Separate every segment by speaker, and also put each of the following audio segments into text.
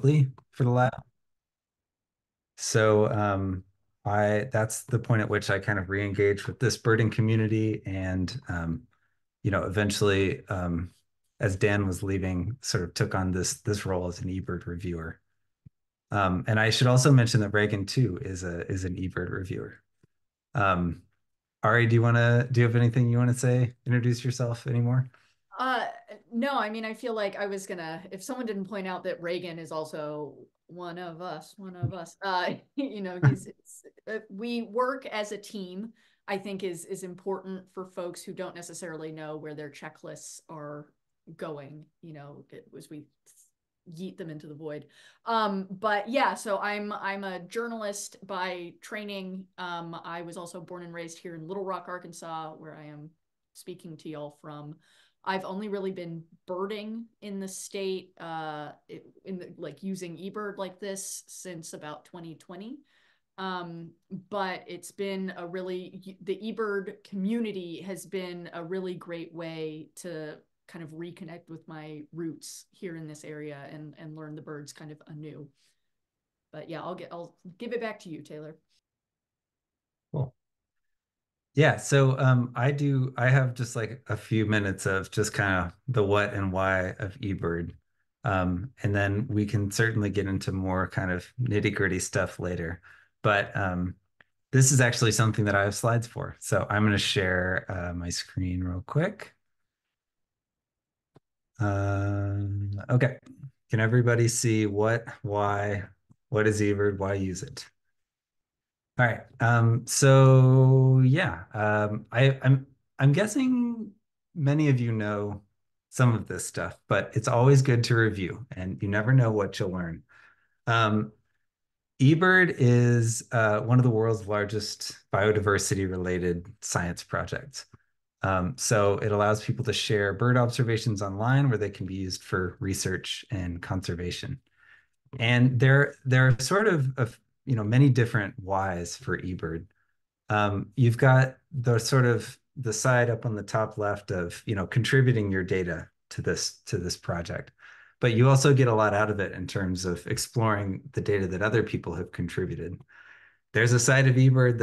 Speaker 1: remotely for the lab. So I that's the point at which I kind of re-engaged with this birding community and eventually as Dan was leaving, sort of took on this role as an eBird reviewer. And I should also mention that Reagan too is an eBird reviewer. Um, Ari, do you have anything you want to say? Introduce yourself anymore?
Speaker 2: Uh, no, I mean, I feel like I was gonna, if someone didn't point out that Reagan is also one of us, we work as a team, I think is important for folks who don't necessarily know where their checklists are going, as we yeet them into the void. But yeah, so I'm a journalist by training. I was also born and raised here in Little Rock, Arkansas, where I am speaking to y'all from. I've only really been birding in the state, like using eBird like this since about 2020. But it's been the eBird community has been a really great way to kind of reconnect with my roots here in this area and learn the birds kind of anew. But yeah, I'll give it back to you, Taylor.
Speaker 1: Cool. Yeah, so I have just like a few minutes of just kind of the what and why of eBird. And then we can certainly get into more kind of nitty-gritty stuff later. But this is actually something that I have slides for. So I'm going to share my screen real quick. Okay. Can everybody see what is eBird, why use it? All right. So yeah, I'm guessing many of you know some of this stuff, but it's always good to review, and you never know what you'll learn. Um, eBird is one of the world's largest biodiversity-related science projects. So it allows people to share bird observations online where they can be used for research and conservation. And there are sort of many different whys for eBird. You've got the sort of the side up on the top left of contributing your data to this project, but you also get a lot out of it in terms of exploring the data that other people have contributed. There's a side of eBird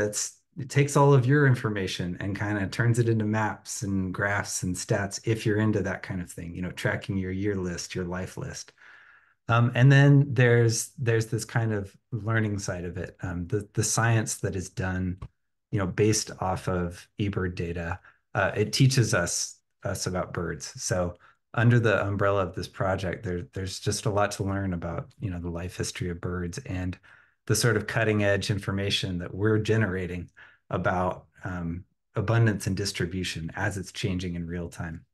Speaker 1: it takes all of your information and kind of turns it into maps and graphs and stats if you're into that kind of thing, tracking your year list, your life list. And then there's this kind of learning side of it, the science that is done, based off of eBird data. It teaches us about birds. So under the umbrella of this project, there's just a lot to learn about, the life history of birds and the sort of cutting edge information that we're generating about abundance and distribution as it's changing in real time.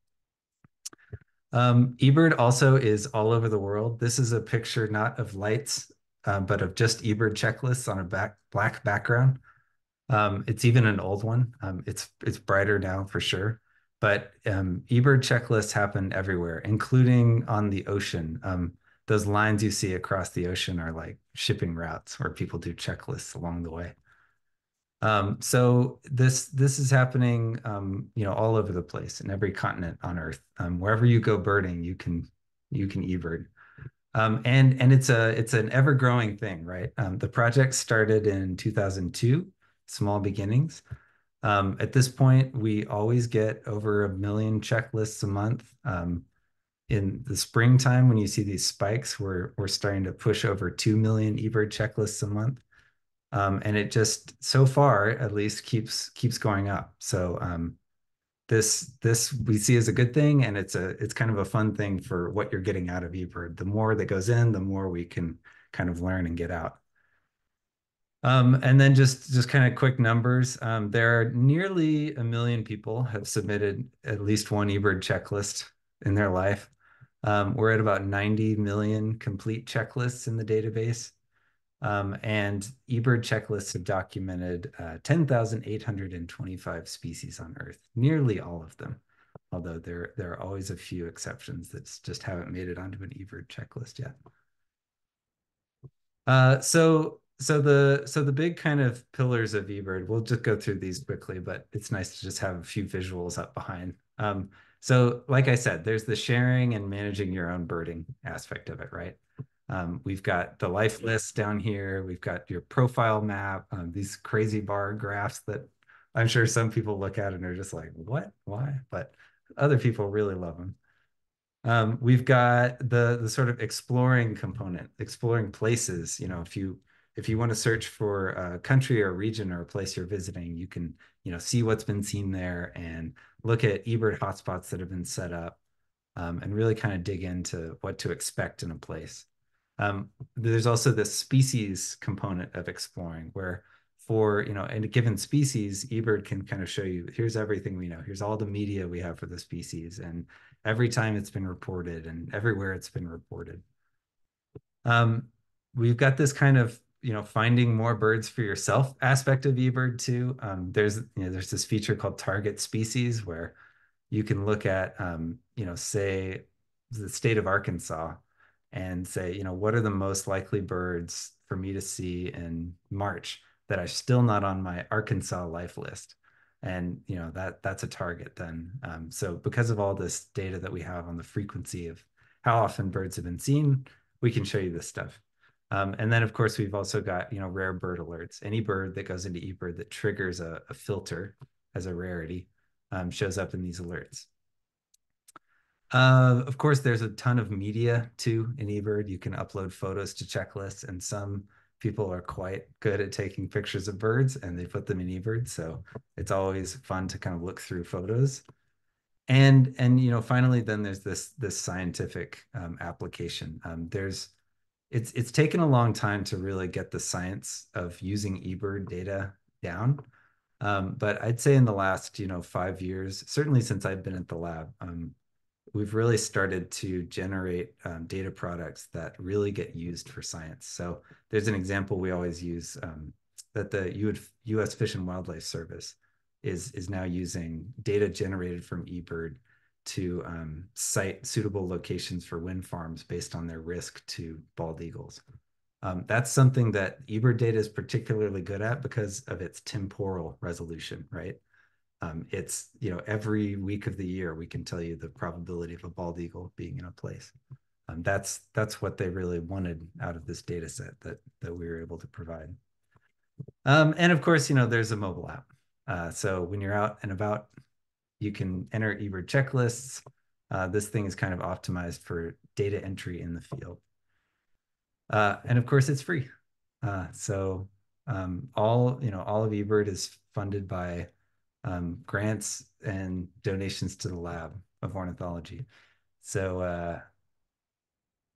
Speaker 1: eBird also is all over the world. This is a picture not of lights, but of just eBird checklists on a black background. It's even an old one. It's brighter now for sure. But eBird checklists happen everywhere, including on the ocean. Those lines you see across the ocean are like shipping routes where people do checklists along the way. So this is happening, all over the place in every continent on Earth. Wherever you go birding, you can eBird. And it's an ever growing thing, right? The project started in 2002, small beginnings. At this point, we always get over 1 million checklists a month. In the springtime, when you see these spikes, we're starting to push over 2 million eBird checklists a month. And it just so far at least keeps going up. So this we see as a good thing, and it's kind of a fun thing for what you're getting out of eBird. The more that goes in, the more we can kind of learn and get out. And then just kind of quick numbers. There are nearly 1 million people have submitted at least one eBird checklist in their life. We're at about 90 million complete checklists in the database. And eBird checklists have documented 10,825 species on Earth, nearly all of them, although there are always a few exceptions that just haven't made it onto an eBird checklist yet. So the big kind of pillars of eBird, we'll just go through these quickly, but it's nice to just have a few visuals up behind. So like I said, there's the sharing and managing your own birding aspect of it, right? We've got the life list down here. We've got your profile map, these crazy bar graphs that I'm sure some people look at and are just like, what, why? But other people really love them. We've got the sort of exploring component, exploring places. You know, if you want to search for a country or a region or a place you're visiting, you can, see what's been seen there and look at eBird hotspots that have been set up, and really kind of dig into what to expect in a place. There's also this species component of exploring where for, in a given species, eBird can kind of show you, here's everything we know. Here's all the media we have for the species and every time it's been reported and everywhere it's been reported. Um, we've got this kind of, finding more birds for yourself aspect of eBird too. There's this feature called target species where you can look at, say the state of Arkansas and say, what are the most likely birds for me to see in March that are still not on my Arkansas life list? And, that's a target then. So because of all this data that we have on the frequency of how often birds have been seen, we can show you this stuff. And then, of course, we've also got, rare bird alerts. Any bird that goes into eBird that triggers a filter as a rarity shows up in these alerts. Of course, there's a ton of media too in eBird. You can upload photos to checklists, and some people are quite good at taking pictures of birds and they put them in eBird. So it's always fun to kind of look through photos. And finally, then there's this scientific application. It's taken a long time to really get the science of using eBird data down. But I'd say in the last, 5 years, certainly since I've been at the lab, we've really started to generate data products that really get used for science. So there's an example we always use, that the U.S. Fish and Wildlife Service is now using data generated from eBird to cite suitable locations for wind farms based on their risk to bald eagles. That's something that eBird data is particularly good at because of its temporal resolution, right? It's, every week of the year, we can tell you the probability of a bald eagle being in a place. That's what they really wanted out of this data set that we were able to provide. And of course, there's a mobile app. So when you're out and about, you can enter eBird checklists. This thing is kind of optimized for data entry in the field. And of course, it's free. So all of eBird is funded by grants and donations to the lab of ornithology. So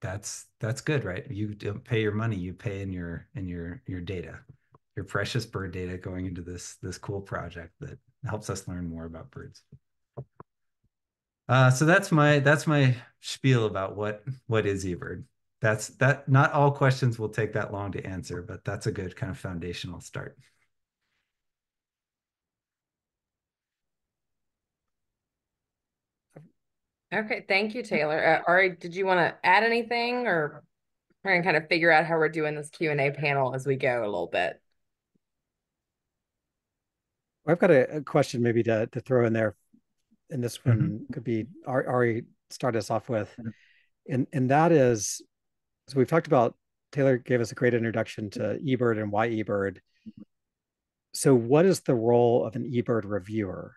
Speaker 1: that's good, right? You don't pay your money, you pay in your data, your precious bird data going into this cool project that helps us learn more about birds. So that's my spiel about what is eBird. That not all questions will take that long to answer, but that's a good kind of foundational start.
Speaker 3: Okay, thank you, Taylor. Ari, did you want to add anything or try and kind of figure out how we're doing this Q&A panel as we go a little bit?
Speaker 4: I've got a question maybe to throw in there, and this one could be Ari start us off with, and that is, so we've talked about, Taylor gave us a great introduction to eBird and why eBird. So what is the role of an eBird reviewer?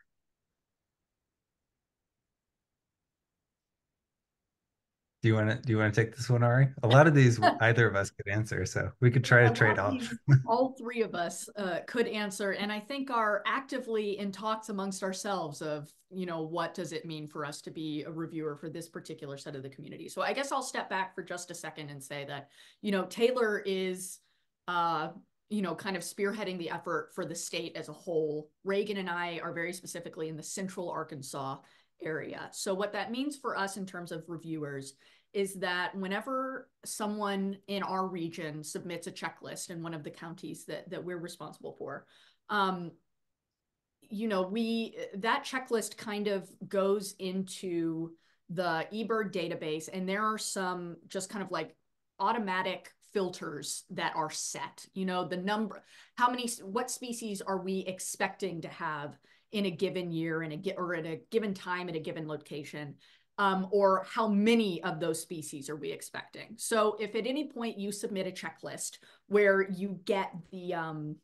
Speaker 1: Do you want to take this one, Ari? A lot of these either of us could answer, so we could try to trade off.
Speaker 2: All three of us could answer, and I think are actively in talks amongst ourselves of, what does it mean for us to be a reviewer for this particular set of the community. So I guess I'll step back for just a second and say that, Taylor is, kind of spearheading the effort for the state as a whole. Reagan and I are very specifically in the central Arkansas area. So what that means for us in terms of reviewers is that whenever someone in our region submits a checklist in one of the counties that we're responsible for, that checklist kind of goes into the eBird database, and there are some just kind of like automatic filters that are set. The number, what species are we expecting to have in a given year or at a given time at a given location. or how many of those species are we expecting? So if at any point you submit a checklist where you get the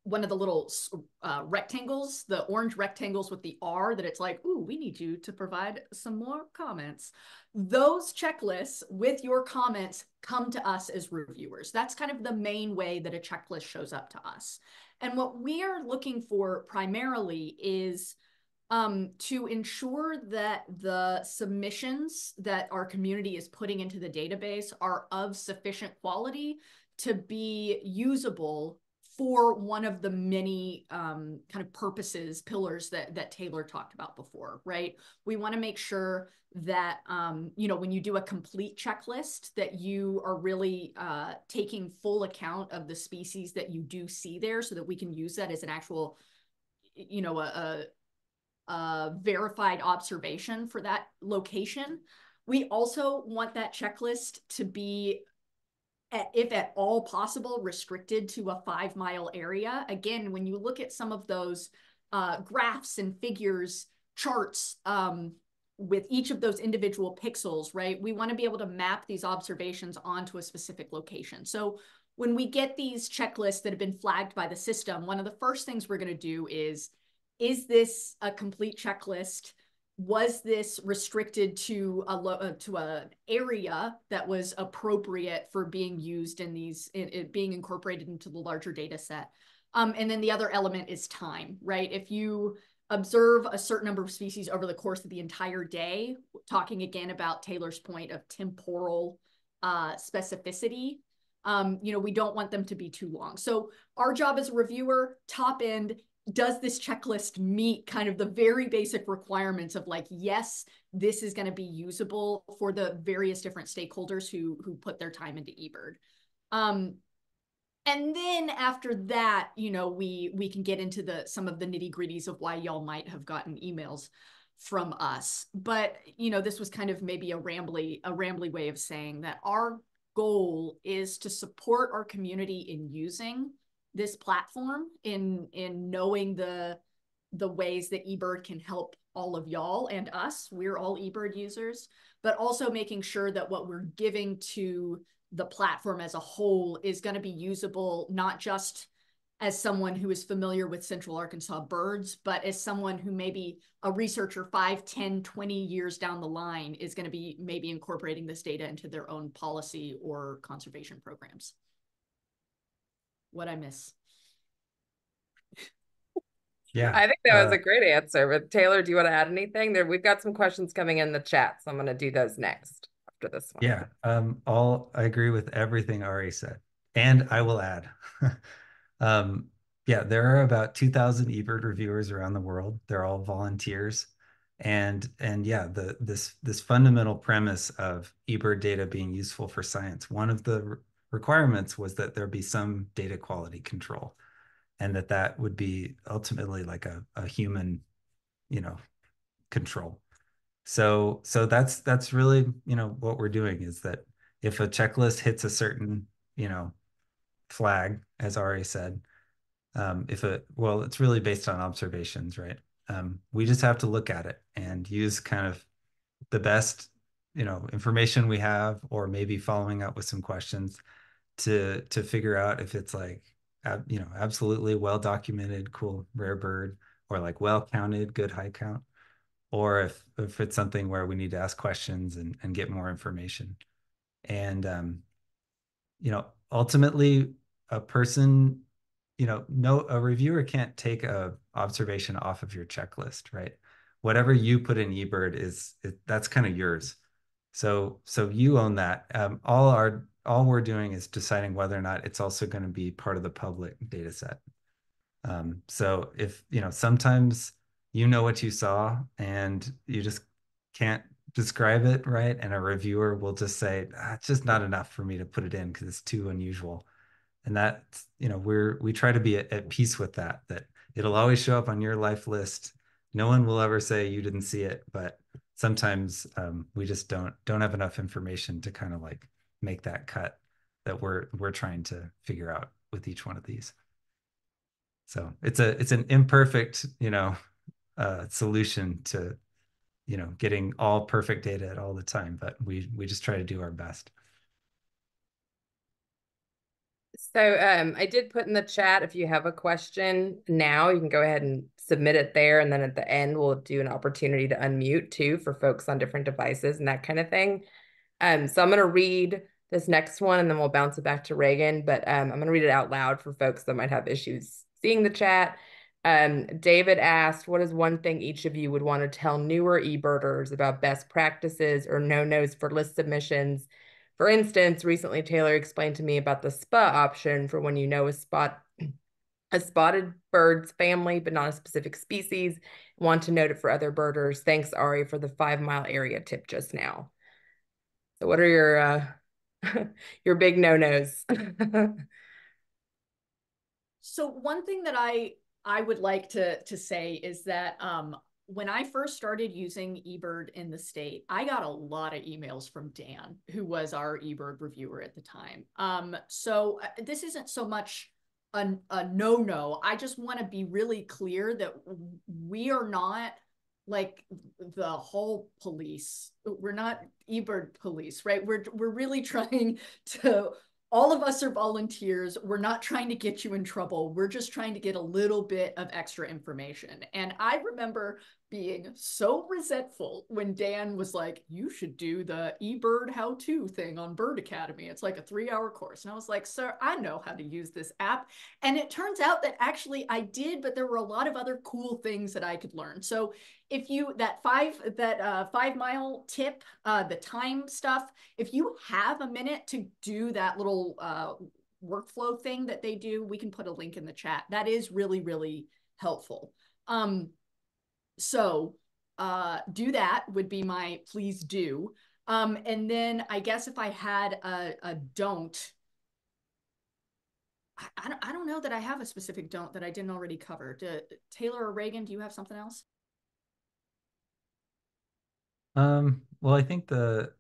Speaker 2: one of the little rectangles, the orange rectangles with the R, that it's like, ooh, we need you to provide some more comments. Those checklists with your comments come to us as reviewers. That's kind of the main way that a checklist shows up to us. And what we are looking for primarily is to ensure that the submissions that our community is putting into the database are of sufficient quality to be usable for one of the many kind of pillars that Taylor talked about before, right? We want to make sure that, when you do a complete checklist, that you are really taking full account of the species that you do see there, so that we can use that as an actual, a verified observation for that location. We also want that checklist to be, if at all possible, restricted to a 5-mile area. Again, when you look at some of those graphs and figures, charts, with each of those individual pixels, right? We want to be able to map these observations onto a specific location. So when we get these checklists that have been flagged by the system, one of the first things we're going to do is this a complete checklist? Was this restricted to an area that was appropriate for being used in these, being incorporated into the larger data set? And then the other element is time, right? If you observe a certain number of species over the course of the entire day, talking again about Taylor's point of temporal specificity, we don't want them to be too long. So our job as a reviewer, top end, does this checklist meet kind of the very basic requirements of like, yes, this is going to be usable for the various different stakeholders who put their time into eBird. And then after that, we can get into some of the nitty gritties of why y'all might have gotten emails from us. But, this was kind of maybe a rambly way of saying that our goal is to support our community in using this platform, in knowing the ways that eBird can help all of y'all and us. We're all eBird users, but also making sure that what we're giving to the platform as a whole is going to be usable, not just as someone who is familiar with Central Arkansas birds, but as someone who maybe a researcher 5, 10, 20 years down the line is going to be maybe incorporating this data into their own policy or conservation programs. What'd I miss?
Speaker 1: Yeah,
Speaker 3: I think that was a great answer. But Taylor, do you want to add anything? We've got some questions coming in the chat, so I'm going to do those next after this one.
Speaker 1: Yeah, I agree with everything Ari said, and I will add. Yeah, there are about 2,000 eBird reviewers around the world. They're all volunteers, and yeah, this fundamental premise of eBird data being useful for science. One of the requirements was that there be some data quality control, and that would be ultimately like a human, control. So that's really, what we're doing is that if a checklist hits a certain, flag, as Ari said, it's really based on observations, right? We just have to look at it and use kind of the best, information we have, or maybe following up with some questions to figure out if it's like, absolutely well documented, cool, rare bird, or like well counted, good high count, or if it's something where we need to ask questions and get more information. And ultimately a person, a reviewer can't take a observation off of your checklist, right? Whatever you put in eBird that's kind of yours. So you own that. All we're doing is deciding whether or not it's also going to be part of the public data set. So if, sometimes what you saw and you just can't describe it, right? And a reviewer will just say, it's just not enough for me to put it in because it's too unusual. And that's, we try to be at peace with that it'll always show up on your life list. No one will ever say you didn't see it, but sometimes we just don't have enough information to kind of like make that cut that we're trying to figure out with each one of these. So it's an imperfect, solution to, getting all perfect data at all the time, but we just try to do our best.
Speaker 3: So I did put in the chat, if you have a question now, you can go ahead and submit it there. And then at the end, we'll do an opportunity to unmute too for folks on different devices and that kind of thing. So I'm going to read this next one and then we'll bounce it back to Reagan. But I'm going to read it out loud for folks that might have issues seeing the chat. David asked, what is one thing each of you would want to tell newer eBirders about best practices or no-nos for list submissions? For instance, recently Taylor explained to me about the SPA option for when you know a spotted bird's family, but not a specific species. Want to note it for other birders. Thanks, Ari, for the 5-mile area tip just now. So what are your your big no-nos?
Speaker 2: So one thing that I would like to say is that when I first started using eBird in the state, I got a lot of emails from Dan, who was our eBird reviewer at the time. So this isn't so much a no-no. I just want to be really clear that we are not like the whole police. We're not eBird police, right? We're really trying to, all of us are volunteers. We're not trying to get you in trouble. We're just trying to get a little bit of extra information. And I remember being so resentful when Dan was like, you should do the eBird how-to thing on Bird Academy. It's like a 3-hour course. And I was like, sir, I know how to use this app. And it turns out that actually I did, but there were a lot of other cool things that I could learn. So if you, that 5-mile tip, the time stuff, if you have a minute to do that little workflow thing that they do, we can put a link in the chat. That is really, really helpful. So do that would be my please do. And then I guess if I had a don't, I don't know that I have a specific don't that I didn't already cover. Taylor or Reagan, do you have something else?
Speaker 1: Well, I think the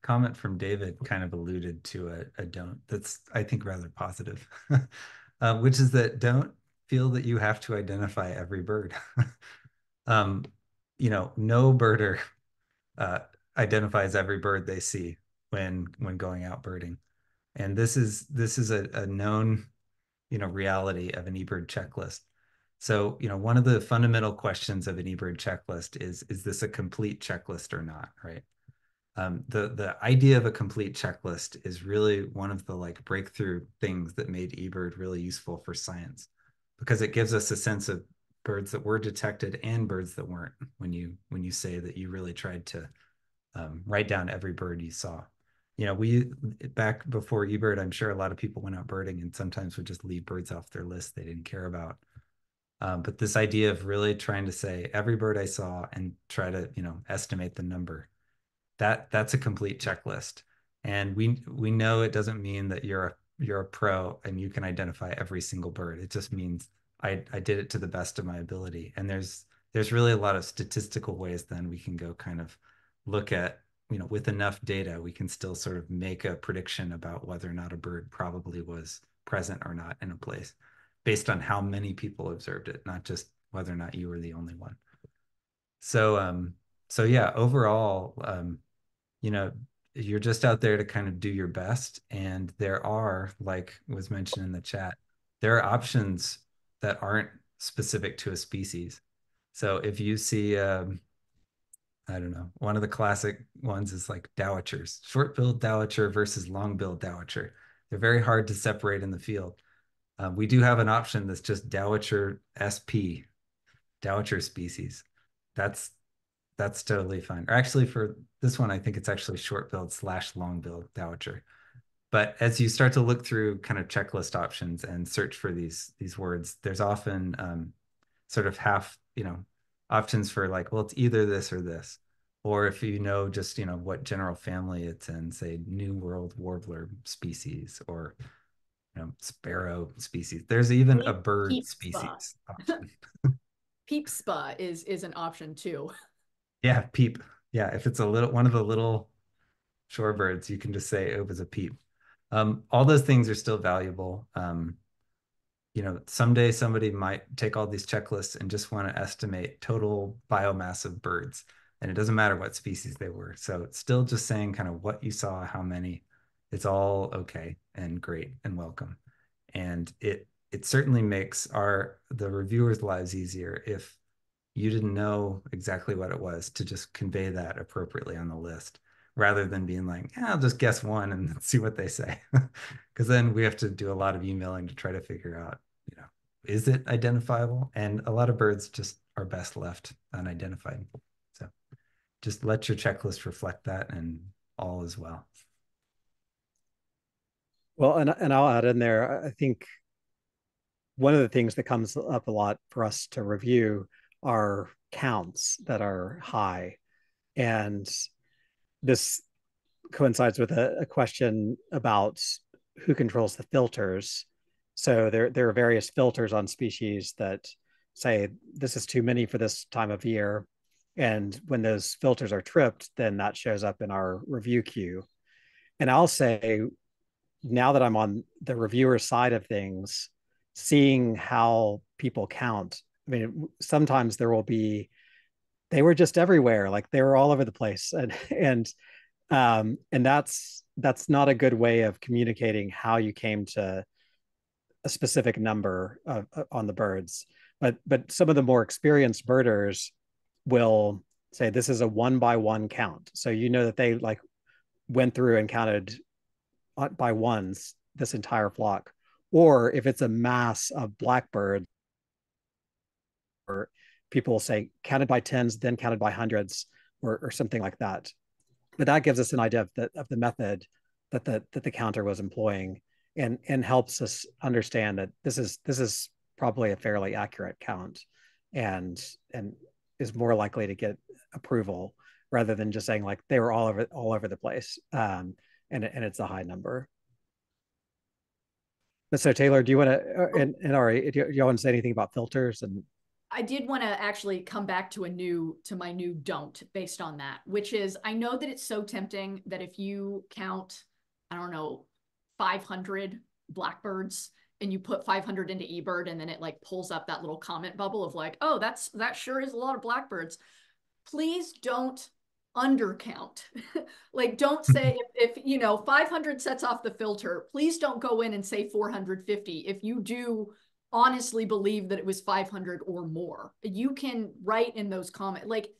Speaker 1: comment from David kind of alluded to a don't that's, I think, rather positive, which is that don't feel that you have to identify every bird. No birder identifies every bird they see when going out birding. And this is a known, reality of an eBird checklist. So, one of the fundamental questions of an eBird checklist is this a complete checklist or not, right? The idea of a complete checklist is really one of the like breakthrough things that made eBird really useful for science, because it gives us a sense of birds that were detected and birds that weren't, when you say that you really tried to write down every bird you saw. We, back before eBird, I'm sure a lot of people went out birding and sometimes would just leave birds off their list they didn't care about. But this idea of really trying to say every bird I saw and try to, estimate the number, that's a complete checklist. And we know it doesn't mean that you're a pro and you can identify every single bird. It just means I did it to the best of my ability. And there's really a lot of statistical ways then we can go kind of look at, with enough data, we can still sort of make a prediction about whether or not a bird probably was present or not in a place, based on how many people observed it, not just whether or not you were the only one. So yeah, overall, you're just out there to kind of do your best. And there are, like was mentioned in the chat, there are options that aren't specific to a species. So if you see, I don't know, one of the classic ones is like dowitchers, short-billed dowitcher versus long-billed dowitcher. They're very hard to separate in the field. We do have an option that's just dowitcher SP, dowitcher species. That's totally fine. Or actually, for this one, I think it's actually short-billed / long-billed dowitcher. But as you start to look through kind of checklist options and search for these words, there's often sort of half, options for like, well, it's either this or this. Or if just, what general family it's in, say, New World warbler species, or sparrow species. There's even a bird species option.
Speaker 2: Peep spa is an option too.
Speaker 1: Yeah, peep. Yeah, if it's one of the little shorebirds, you can just say it was a peep. All those things are still valuable. Someday somebody might take all these checklists and just want to estimate total biomass of birds. and it doesn't matter what species they were. So it's still just saying kind of what you saw, how many. It's all okay and great and welcome. And it certainly makes the reviewers' lives easier if you didn't know exactly what it was, to just convey that appropriately on the list, rather than being like, I'll just guess one and see what they say. Because then we have to do a lot of emailing to try to figure out, is it identifiable? And a lot of birds just are best left unidentified. So just let your checklist reflect that, and all is well.
Speaker 4: Well, and I'll add in there, I think one of the things that comes up a lot for us to review are counts that are high. And this coincides with a question about who controls the filters. So there are various filters on species that say this is too many for this time of year. And when those filters are tripped, then that shows up in our review queue. And I'll say, now that I'm on the reviewer side of things, seeing how people count, I mean, sometimes there will be, they were just everywhere, like they were all over the place. And that's not a good way of communicating how you came to a specific number on the birds. But some of the more experienced birders will say this is a 1-by-1 count. So you know that they like went through and counted by ones this entire flock. Or if it's a mass of blackbirds, or people will say counted by tens, then counted by hundreds, or something like that. But that gives us an idea of the method that the counter was employing, and helps us understand that this is probably a fairly accurate count, and is more likely to get approval, rather than just saying like they were all over the place, and it's a high number. But so Taylor, do you want to, and Ari, do you want to say anything about filters? And
Speaker 2: I did want to actually come back to my new don't based on that, which is, I know that it's so tempting that if you count, I don't know, 500 blackbirds and you put 500 into eBird, and then it like pulls up that little comment bubble of like, oh, that sure is a lot of blackbirds. Please don't undercount. Like, don't say if 500 sets off the filter, please don't go in and say 450 if you do honestly believe that it was 500 or more. You can write in those comments, like,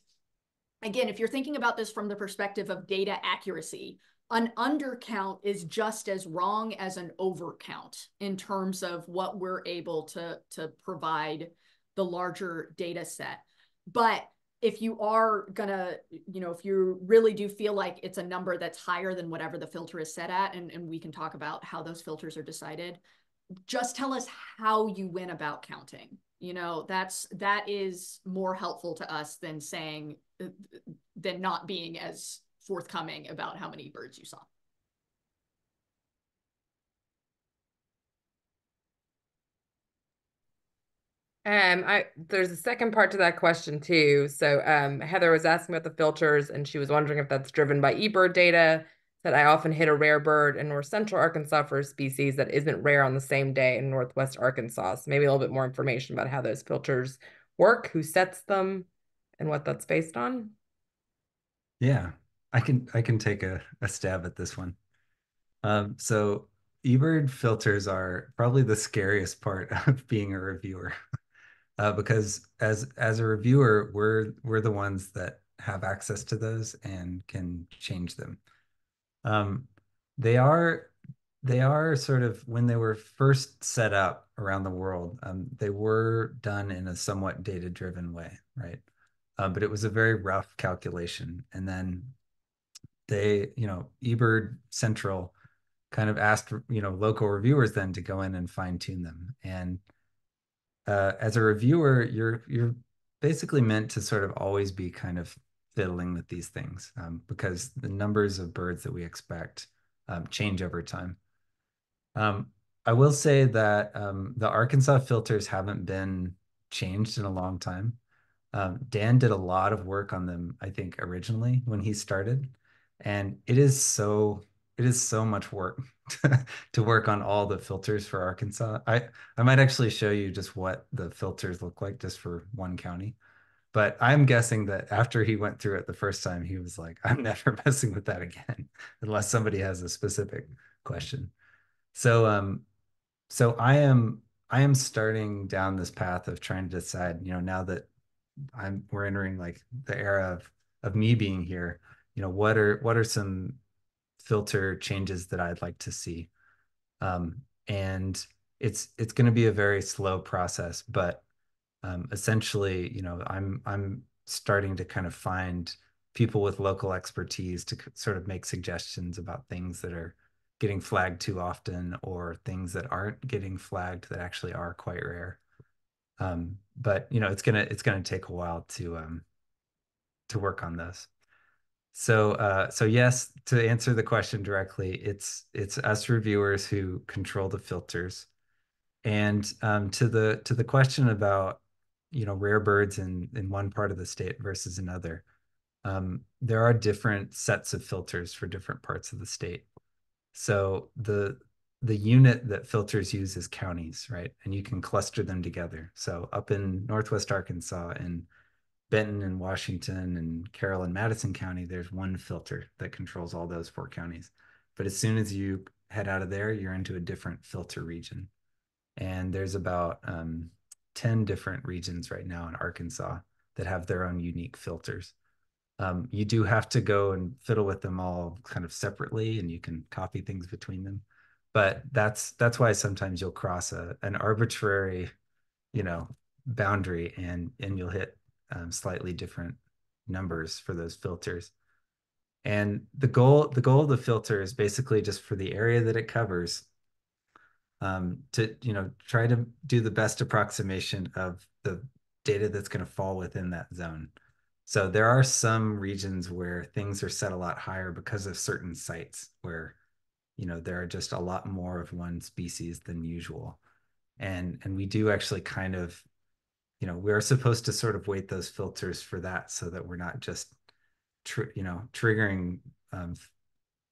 Speaker 2: again, if you're thinking about this from the perspective of data accuracy, an undercount is just as wrong as an overcount in terms of what we're able to provide the larger data set. But if you are gonna, if you really do feel like it's a number that's higher than whatever the filter is set at, and we can talk about how those filters are decided, just tell us how you went about counting. That is more helpful to us than not being as forthcoming about how many birds you saw.
Speaker 3: There's a second part to that question too. So Heather was asking about the filters, and she was wondering if that's driven by eBird data. That I often hit a rare bird in North Central Arkansas for a species that isn't rare on the same day in Northwest Arkansas. So maybe a little bit more information about how those filters work, who sets them, and what that's based on.
Speaker 1: Yeah, I can take a stab at this one. So eBird filters are probably the scariest part of being a reviewer. Because as a reviewer, we're the ones that have access to those and can change them. They are sort of, when they were first set up around the world, they were done in a somewhat data-driven way, right? But it was a very rough calculation, and then eBird Central kind of asked local reviewers then to go in and fine tune them. And as a reviewer, you're basically meant to sort of always be kind of fiddling with these things, because the numbers of birds that we expect change over time. I will say that the Arkansas filters haven't been changed in a long time. Dan did a lot of work on them, I think, originally when he started, and it is so much work to work on all the filters for Arkansas. I might actually show you just what the filters look like just for one county. But I'm guessing that after he went through it the first time, he was like, I'm never messing with that again, unless somebody has a specific question. So so I am starting down this path of trying to decide, now that we're entering like the era of me being here, what are some filter changes that I'd like to see. And it's going to be a very slow process, but essentially, I'm starting to kind of find people with local expertise to sort of make suggestions about things that are getting flagged too often or things that aren't getting flagged that actually are quite rare. But it's gonna take a while to work on this. So yes, to answer the question directly, it's us reviewers who control the filters. And to the question about rare birds in one part of the state versus another, there are different sets of filters for different parts of the state. So the unit that filters use is counties, right? And you can cluster them together. So up in Northwest Arkansas and Benton and Washington and Carroll and Madison County, there's one filter that controls all those 4 counties. But as soon as you head out of there, you're into a different filter region. And there's about 10 different regions right now in Arkansas that have their own unique filters. You do have to go and fiddle with them all kind of separately, and you can copy things between them. But that's why sometimes you'll cross an arbitrary, boundary, and you'll hit slightly different numbers for those filters. And the goal of the filter is basically just for the area that it covers, to try to do the best approximation of the data that's going to fall within that zone. So there are some regions where things are set a lot higher because of certain sites where there are just a lot more of one species than usual. And we do actually kind of, we're supposed to sort of weight those filters for that so that we're not just triggering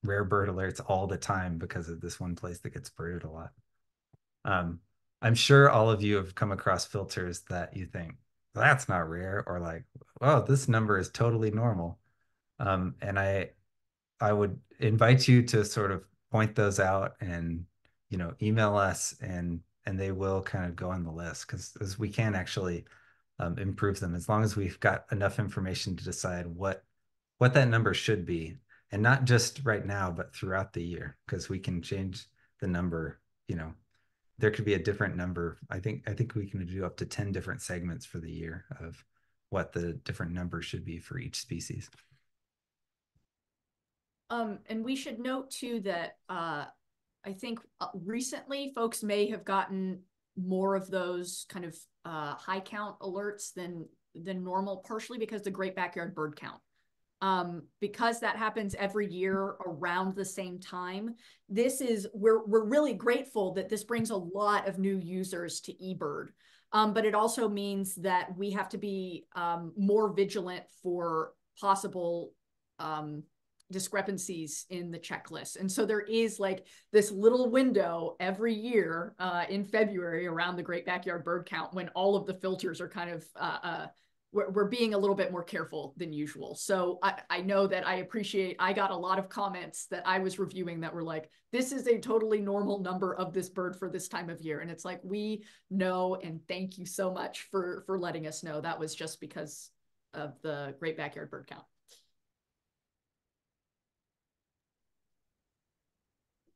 Speaker 1: rare bird alerts all the time because of this one place that gets birded a lot. I'm sure all of you have come across filters that you think, well, that's not rare, or like, oh, this number is totally normal. And I would invite you to sort of point those out and email us, and they will kind of go on the list because we can actually improve them as long as we've got enough information to decide what that number should be, and not just right now, but throughout the year, because we can change the number. There could be a different number. I think we can do up to 10 different segments for the year of what the different numbers should be for each species.
Speaker 2: And we should note too that I think recently folks may have gotten more of those kind of high count alerts than normal, partially because the Great Backyard Bird Count. Because that happens every year around the same time. We're really grateful that this brings a lot of new users to eBird. But it also means that we have to be more vigilant for possible discrepancies in the checklist. And so there is like this little window every year in February around the Great Backyard Bird Count when all of the filters are kind of we're being a little bit more careful than usual. So I know that I got a lot of comments that I was reviewing that were like, this is a totally normal number of this bird for this time of year. And it's like, we know, and thank you so much for letting us know. That was just because of the Great Backyard Bird Count.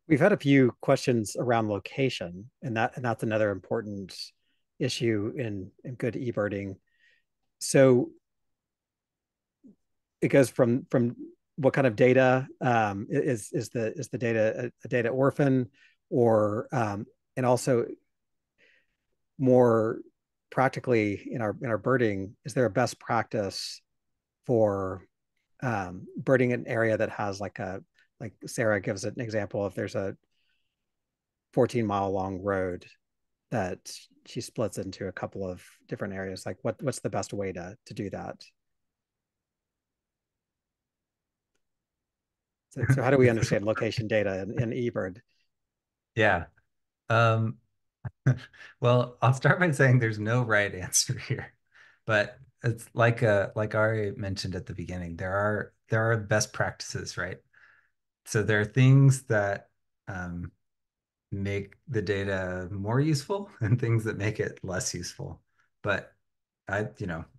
Speaker 4: We've had a few questions around location, and that's another important issue in good eBirding. So it goes from what kind of data, is the data a data orphan, or and also more practically in our birding, is there a best practice for birding an area that has like Sarah gives an example, if there's a 14-mile long road that she splits into a couple of different areas, like what's the best way to do that? So how do we understand location data in eBird?
Speaker 1: Yeah. Well, I'll start by saying there's no right answer here, but it's like Ari mentioned at the beginning, there are best practices, right? So there are things that make the data more useful and things that make it less useful. But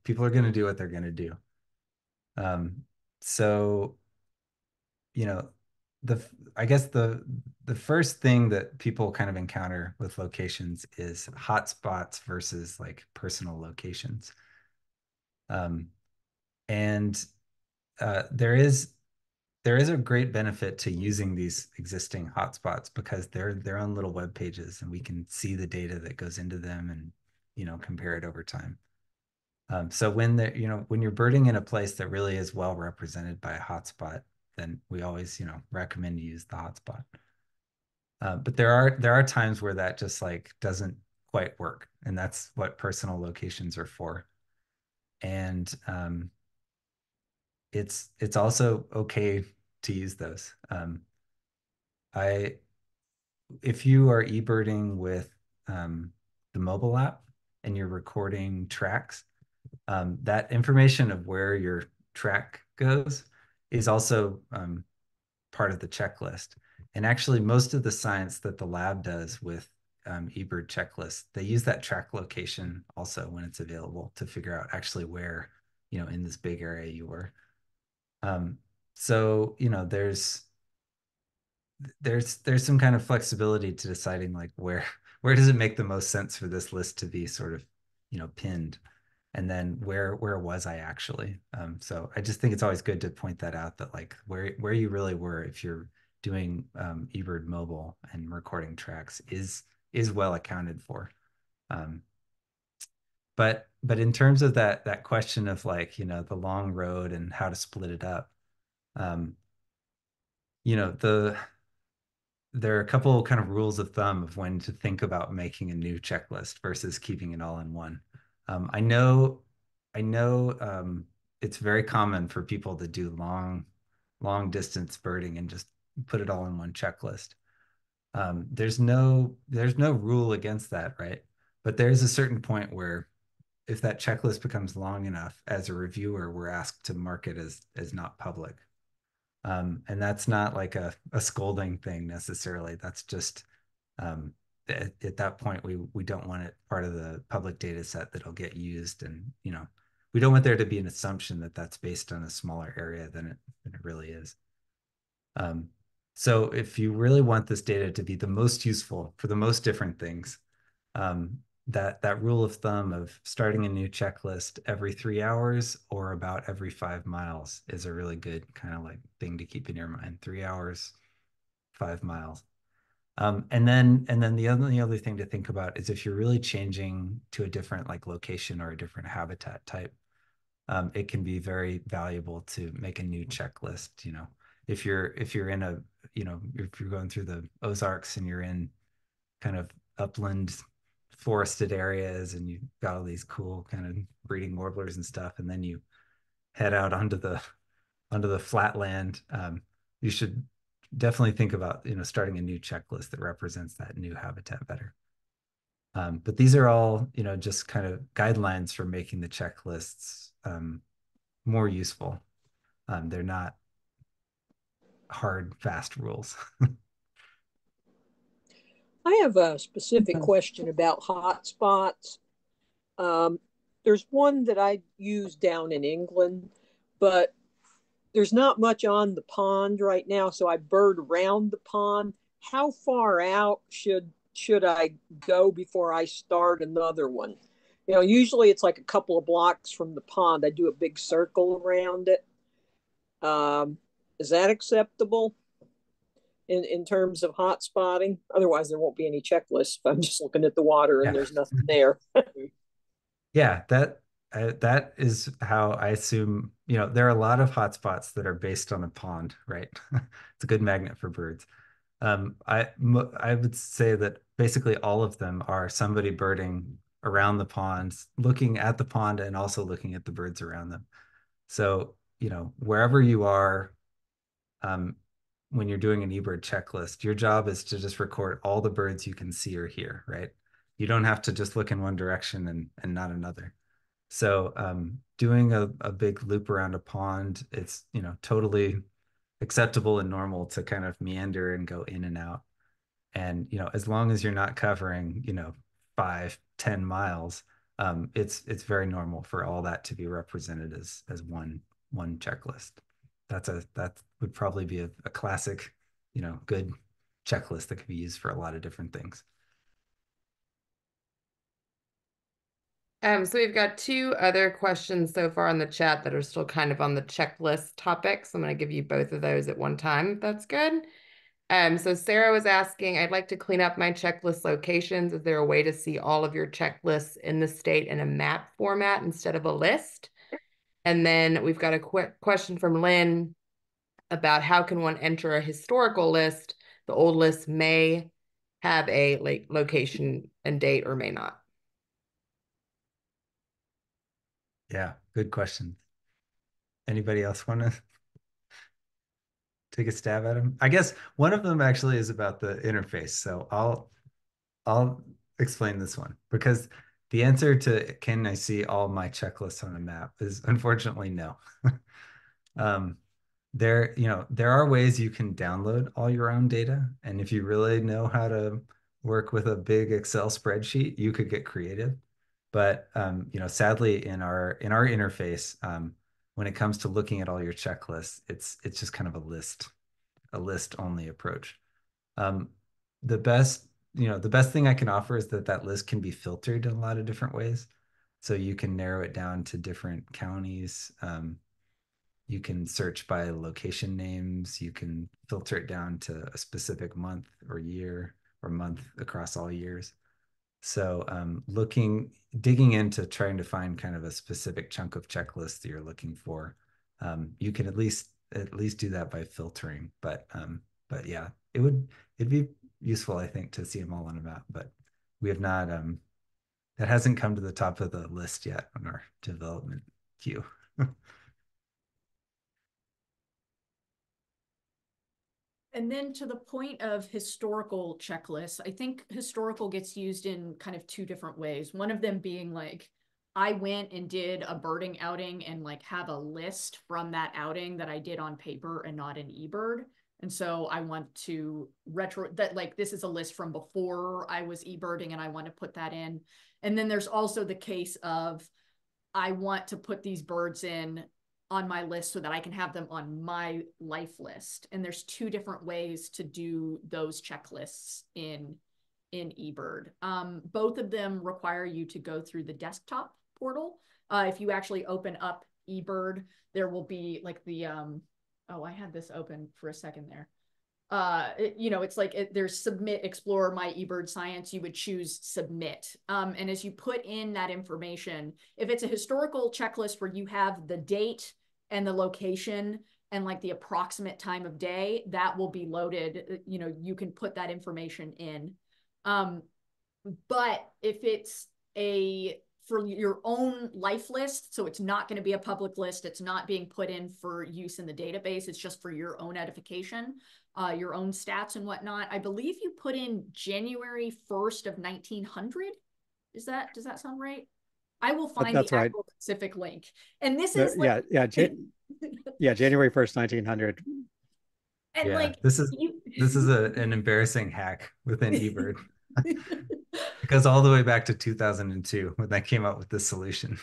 Speaker 1: people are going to do what they're going to do. So, you know, the I guess the first thing that people kind of encounter with locations is hotspots versus like personal locations. Um, and there is a great benefit to using these existing hotspots because they're on little web pages and we can see the data that goes into them and compare it over time. So when you're birding in a place that really is well represented by a hotspot, then we always recommend you use the hotspot. But there are times where that just like doesn't quite work, and that's what personal locations are for. And it's also okay to use those. I If you are eBirding with the mobile app and you're recording tracks, that information of where your track goes is also part of the checklist. And actually, most of the science that the lab does with eBird checklists, they use that track location also when it's available to figure out actually where, in this big area you were. So, there's some kind of flexibility to deciding like where does it make the most sense for this list to be sort of pinned, and then where was I actually. So I just think it's always good to point that out, that like where you really were if you're doing eBird mobile and recording tracks is well accounted for. But in terms of that question of like the long road and how to split it up, um, there are a couple kind of rules of thumb of when to think about making a new checklist versus keeping it all in one. I know it's very common for people to do long distance birding and just put it all in one checklist. There's no rule against that, right? But there's a certain point where if that checklist becomes long enough, as a reviewer, we're asked to mark it as not public. And that's not like a scolding thing necessarily. That's just at that point we don't want it part of the public data set that'll get used, and we don't want there to be an assumption that that's based on a smaller area than it really is. So if you really want this data to be the most useful for the most different things, that rule of thumb of starting a new checklist every 3 hours or about every 5 miles is a really good kind of like thing to keep in your mind. 3 hours, 5 miles. And then the only other thing to think about is if you're really changing to a different like location or a different habitat type, it can be very valuable to make a new checklist. If you're in if you're going through the Ozarks and you're in kind of upland forested areas and you've got all these cool kind of breeding warblers and stuff, and then you head out onto the flatland, you should definitely think about starting a new checklist that represents that new habitat better. But these are all just kind of guidelines for making the checklists more useful. They're not hard, fast rules.
Speaker 5: I have a specific question about hotspots. There's one that I use down in England, but there's not much on the pond right now, so I bird around the pond. How far out should I go before I start another one? Usually it's like a couple of blocks from the pond. I do a big circle around it. Is that acceptable in terms of hot spotting? Otherwise, there won't be any checklist if I'm just looking at the water and there's nothing there.
Speaker 1: Yeah, that is how I assume, there are a lot of hotspots that are based on a pond, right? It's a good magnet for birds. I would say that basically all of them are somebody birding around the ponds, looking at the pond and also looking at the birds around them. So, wherever you are, when you're doing an eBird checklist, your job is to just record all the birds you can see or hear, right? You don't have to just look in one direction and not another. So doing a big loop around a pond, it's, totally acceptable and normal to kind of meander and go in and out. And, as long as you're not covering, 5, 10 miles, it's very normal for all that to be represented as one checklist. That would probably be a classic, good checklist that could be used for a lot of different things.
Speaker 3: So we've got two other questions so far in the chat that are still kind of on the checklist topic. So I'm going to give you both of those at one time, if that's good. So Sarah was asking, I'd like to clean up my checklist locations. Is there a way to see all of your checklists in the state in a map format instead of a list? And then we've got a quick question from Lynn about how can one enter a historical list? The old list may have a location and date or may not.
Speaker 1: Yeah, good question. Anybody else want to take a stab at them? I guess one of them actually is about the interface. So I'll explain this one because the answer to can I see all my checklists on a map is unfortunately no. There are ways you can download all your own data. And if you really know how to work with a big Excel spreadsheet, you could get creative. But sadly in our interface, when it comes to looking at all your checklists, it's just kind of a list only approach. Um, the best thing I can offer is that list can be filtered in a lot of different ways. So you can narrow it down to different counties. You can search by location names. You can filter it down to a specific month or year or month across all years. So digging into trying to find kind of a specific chunk of checklist that you're looking for, you can at least do that by filtering. But yeah, it'd be useful, I think, to see them all on a map. But we have not that hasn't come to the top of the list yet on our development queue.
Speaker 2: And then to the point of historical checklists, I think historical gets used in kind of two different ways. One of them being like, I went and did a birding outing and like have a list from that outing that I did on paper and not in eBird. And so I want to this is a list from before I was eBirding and I want to put that in. And then there's also the case of I want to put these birds in on my list so that I can have them on my life list. And there's two different ways to do those checklists in eBird. Both of them require you to go through the desktop portal. If you actually open up eBird, there will be like the, oh, I had this open for a second there. It's like there's submit, explore, my eBird science. You would choose submit. And as you put in that information, if it's a historical checklist where you have the date and the location and like the approximate time of day, that will be loaded. You can put that information in. But if it's for your own life list, so it's not going to be a public list, it's not being put in for use in the database, it's just for your own edification, your own stats and whatnot. I believe you put in January 1st of 1900. Does that sound right? I will find
Speaker 4: That's
Speaker 2: the
Speaker 4: right.
Speaker 2: actual specific link. And this is like,
Speaker 4: January 1st, 1900.
Speaker 2: and
Speaker 1: Yeah,
Speaker 2: like
Speaker 1: this is an embarrassing hack within eBird. It goes all the way back to 2002 when they came up with this solution.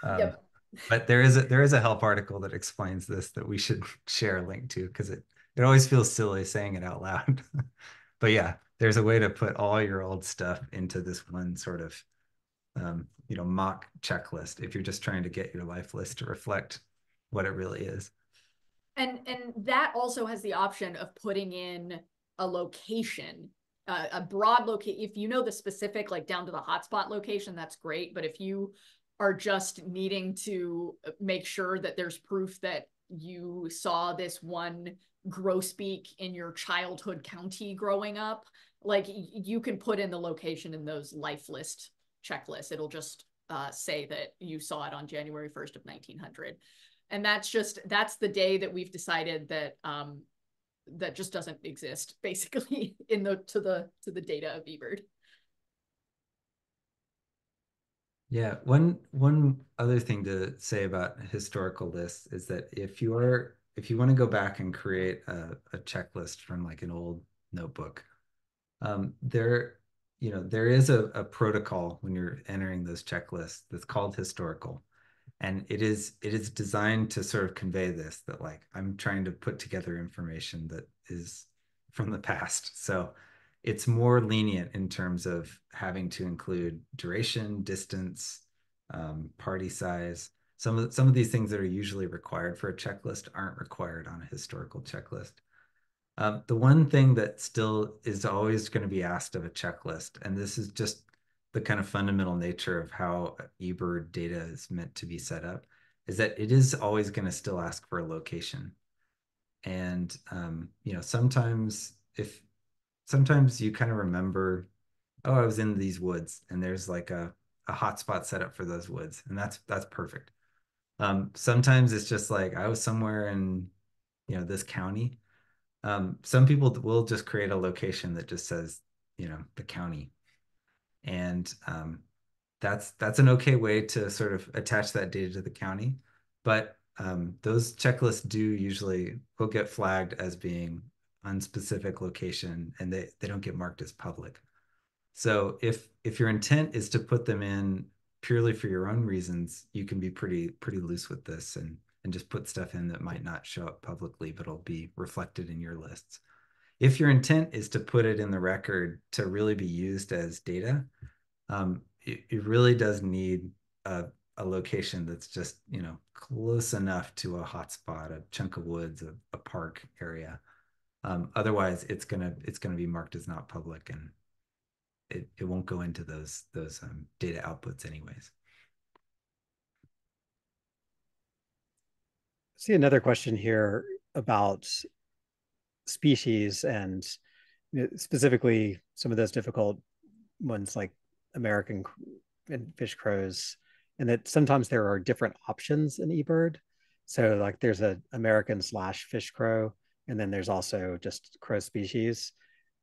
Speaker 2: Yep.
Speaker 1: But there is a help article that explains this that we should share a link to because it always feels silly saying it out loud. But yeah, there's a way to put all your old stuff into this one sort of mock checklist if you're just trying to get your life list to reflect what it really is.
Speaker 2: And that also has the option of putting in a location, a broad location. If you know the specific, like down to the hotspot location, that's great. But if you are just needing to make sure that there's proof that you saw this one grosbeak in your childhood county growing up, like you can put in the location in those life list checklists. It'll just say that you saw it on January 1st of 1900. And that's the day that we've decided that that just doesn't exist basically to the data of eBird.
Speaker 1: Yeah, one other thing to say about historical lists is that if you want to go back and create a checklist from like an old notebook, there there is a protocol when you're entering those checklists that's called historical. And it is designed to sort of convey this, that like I'm trying to put together information that is from the past. So it's more lenient in terms of having to include duration, distance, party size. Some of these things that are usually required for a checklist aren't required on a historical checklist. The one thing that still is always going to be asked of a checklist, and this is just the kind of fundamental nature of how eBird data is meant to be set up, is that it is always going to still ask for a location. And sometimes you kind of remember, oh, I was in these woods, and there's like a hotspot set up for those woods, and that's perfect. Sometimes it's just like I was somewhere in this county. Some people will just create a location that just says, the county. And that's an okay way to sort of attach that data to the county. But those checklists do usually will get flagged as being unspecific location, and they don't get marked as public. So if your intent is to put them in purely for your own reasons, you can be pretty loose with this and just put stuff in that might not show up publicly, but will be reflected in your lists. If your intent is to put it in the record to really be used as data, it really does need a location that's just close enough to a hotspot, a chunk of woods, a park area. Otherwise, it's gonna be marked as not public, and it won't go into those data outputs anyways.
Speaker 4: See another question here about species and specifically some of those difficult ones like American and fish crows, and that sometimes there are different options in eBird. So like there's a American slash fish crow, and then there's also just crow species.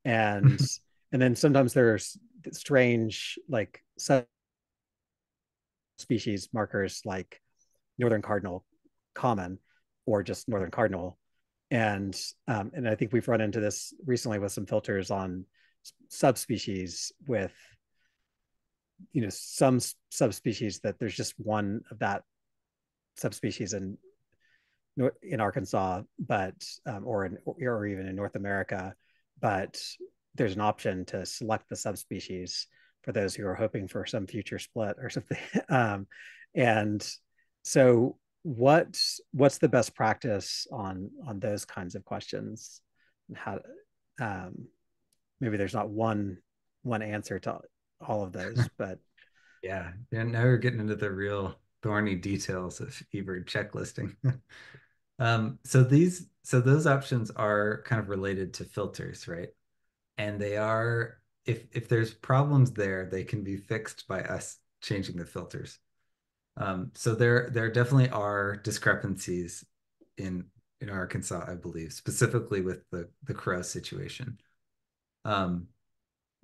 Speaker 4: And and then sometimes there's strange like subspecies markers like northern cardinal common or just northern cardinal. And I think we've run into this recently with some filters on subspecies with some subspecies that there's just one of that subspecies in Arkansas, but or even in North America, but there's an option to select the subspecies for those who are hoping for some future split or something. And so what's the best practice on those kinds of questions? How maybe there's not one answer to all of those, but
Speaker 1: Yeah, and now we're getting into the real thorny details of eBird checklisting. So those options are kind of related to filters, right? And they are, if there's problems there, they can be fixed by us changing the filters. So there definitely are discrepancies in Arkansas, I believe, specifically with the crow situation. Um,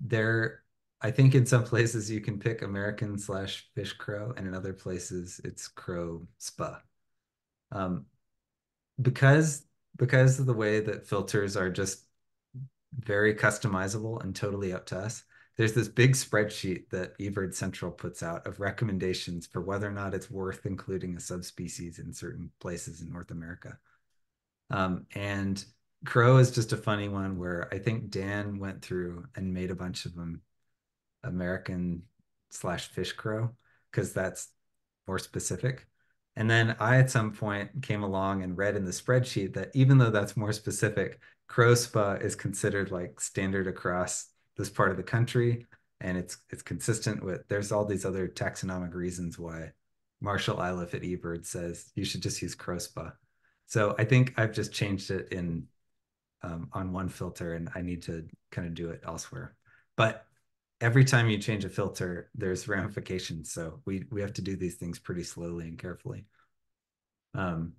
Speaker 1: there, I think in some places you can pick American slash fish crow, and in other places it's crow spa. Um, because of the way that filters are just very customizable and totally up to us, there's this big spreadsheet that eBird Central puts out of recommendations for whether or not it's worth including a subspecies in certain places in North America. And crow is just a funny one where I think Dan went through and made a bunch of them American slash fish crow because that's more specific. And then I, at some point, came along and read in the spreadsheet that even though that's more specific, crow spa is considered like standard across this part of the country. And it's consistent with, there's all these other taxonomic reasons why Marshall Iliff at eBird says you should just use crow spa. So I think I've just changed it in on one filter, and I need to kind of do it elsewhere. But every time you change a filter, there's ramifications. So we have to do these things pretty slowly and carefully. Those